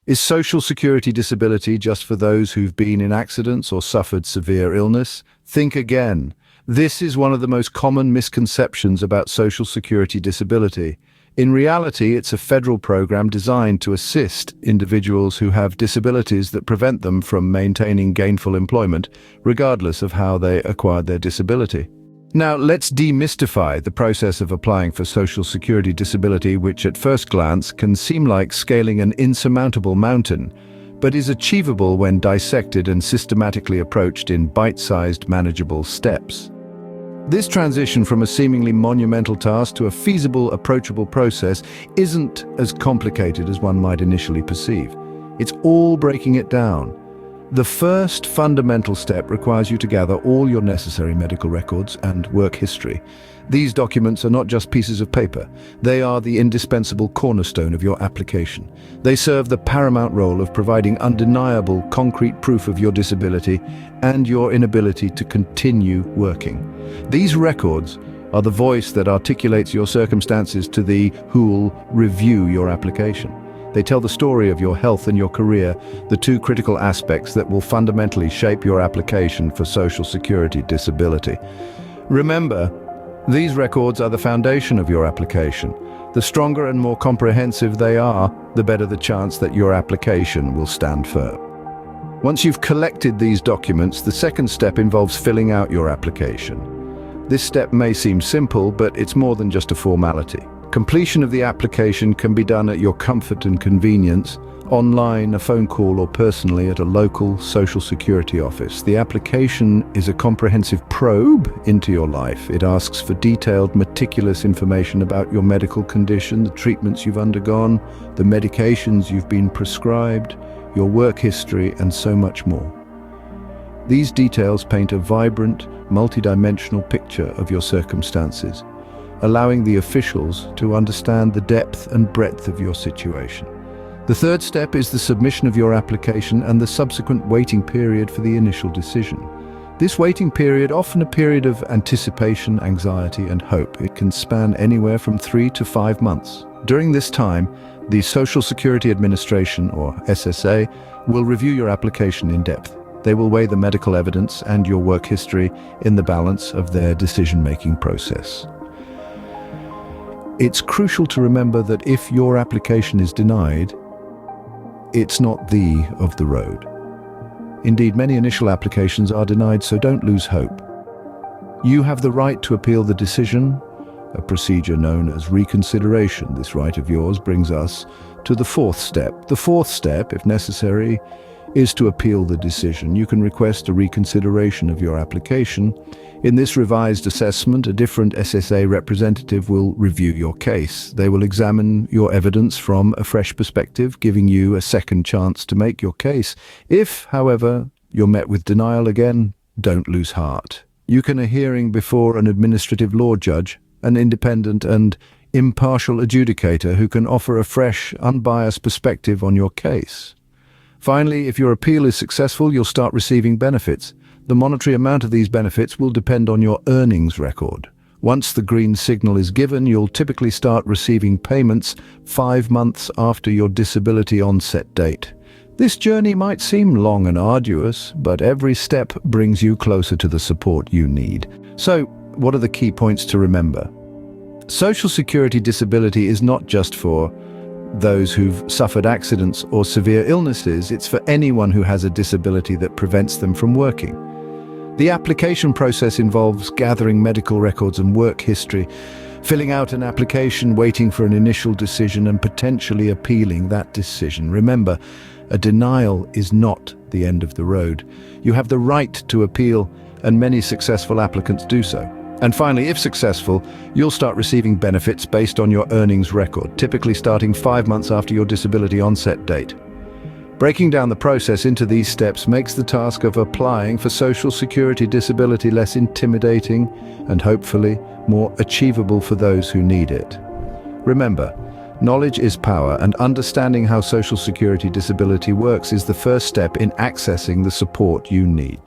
Is Social Security disability just for those who've been in accidents or suffered severe illness? Think again. This is one of the most common misconceptions about Social Security disability. In reality, it's a federal program designed to assist individuals who have disabilities that prevent them from maintaining gainful employment, regardless of how they acquired their disability. Now, let's demystify the process of applying for Social Security disability, which at first glance can seem like scaling an insurmountable mountain, but is achievable when dissected and systematically approached in bite-sized, manageable steps. This transition from a seemingly monumental task to a feasible, approachable process isn't as complicated as one might initially perceive. It's all breaking it down. The first fundamental step requires you to gather all your necessary medical records and work history. These documents are not just pieces of paper. They are the indispensable cornerstone of your application. They serve the paramount role of providing undeniable, concrete proof of your disability and your inability to continue working. These records are the voice that articulates your circumstances to the who'll review your application. They tell the story of your health and your career, the two critical aspects that will fundamentally shape your application for Social Security disability. Remember, these records are the foundation of your application. The stronger and more comprehensive they are, the better the chance that your application will stand firm. Once you've collected these documents, the second step involves filling out your application. This step may seem simple, but it's more than just a formality. Completion of the application can be done at your comfort and convenience, online, a phone call, or personally at a local Social Security office. The application is a comprehensive probe into your life. It asks for detailed, meticulous information about your medical condition, the treatments you've undergone, the medications you've been prescribed, your work history, and so much more. These details paint a vibrant, multidimensional picture of your circumstances, allowing the officials to understand the depth and breadth of your situation. The third step is the submission of your application and the subsequent waiting period for the initial decision. This waiting period, often a period of anticipation, anxiety, and hope, it can span anywhere from 3 to 5 months. During this time, the Social Security Administration, or SSA, will review your application in depth. They will weigh the medical evidence and your work history in the balance of their decision-making process. It's crucial to remember that if your application is denied, it's not the end of the road. Indeed, many initial applications are denied, so don't lose hope. You have the right to appeal the decision, a procedure known as reconsideration. This right of yours brings us to the fourth step. The fourth step, if necessary, is to appeal the decision. You can request a reconsideration of your application. In this revised assessment, a different SSA representative will review your case. They will examine your evidence from a fresh perspective, giving you a second chance to make your case. If, however, you're met with denial again, don't lose heart. You can a hearing before an administrative law judge, an independent and impartial adjudicator who can offer a fresh, unbiased perspective on your case. Finally, if your appeal is successful, you'll start receiving benefits. The monetary amount of these benefits will depend on your earnings record. Once the green signal is given, you'll typically start receiving payments 5 months after your disability onset date. This journey might seem long and arduous, but every step brings you closer to the support you need. So, what are the key points to remember? Social Security disability is not just for those who've suffered accidents or severe illnesses. It's for anyone who has a disability that prevents them from working. The application process involves gathering medical records and work history, filling out an application, waiting for an initial decision, and potentially appealing that decision. Remember, a denial is not the end of the road. You have the right to appeal, and many successful applicants do so. And finally, if successful, you'll start receiving benefits based on your earnings record, typically starting 5 months after your disability onset date. Breaking down the process into these steps makes the task of applying for Social Security disability less intimidating and hopefully more achievable for those who need it. Remember, knowledge is power, and understanding how Social Security disability works is the first step in accessing the support you need.